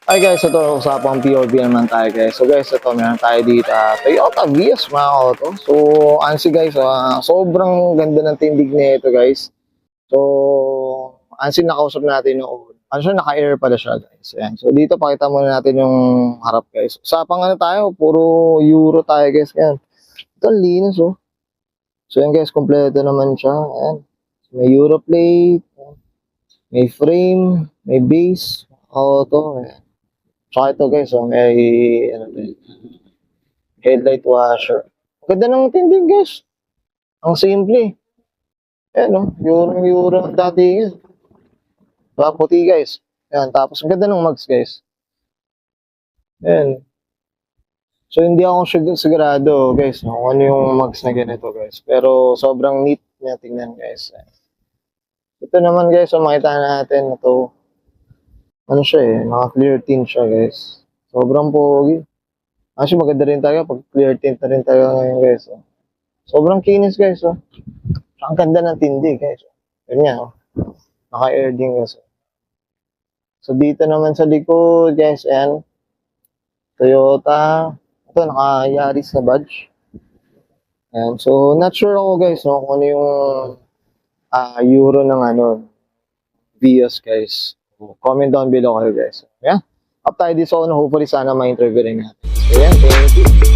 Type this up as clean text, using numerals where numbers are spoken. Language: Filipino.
Hi guys, ito usapang POV naman tayo guys. So guys, ito meron tayo dito Toyota Vios mga auto. So ansi guys, sobrang ganda ng tindig nito guys. So ansi nakausap natin yung ano siya, naka-air pala siya guys. Ayan. So dito pakita muna natin yung harap guys. Usapang ano tayo, puro Euro tayo guys. Ayan. Ito ang linis oh. So yan guys, kompleto naman siya. Ayan. May Euro plate, may frame, may base, auto. Ayan. Tsaka ito guys, may ano to, headlight washer. Ganda ng tindig guys. Ang simple. Ayan o, Euro dati yan. Puti guys. Ayan, tapos ang ganda ng mugs guys. Ayan. So hindi ako sigurado guys kung ano yung mugs na ganito guys. Pero sobrang neat niya tingnan guys. Ito naman guys, makita natin ito. Ano siya naka clear tint siya guys. Sobrang pogi. Actually, maganda rin tayo pag clear tint na rin tayo ngayon guys. Sobrang kinis guys. Ang ganda ng tindi guys. Ganyan. Naka-air din guys. So dito naman sa likod guys, and Toyota. Ito, naka-Yaris na badge. And so, not sure ako guys, no, kung ano yung Euro ng Vios guys. Comment down below kayo guys. Yeah. Up tayo dito, hopefully sana ma-interview rin natin. So, yan, thank you.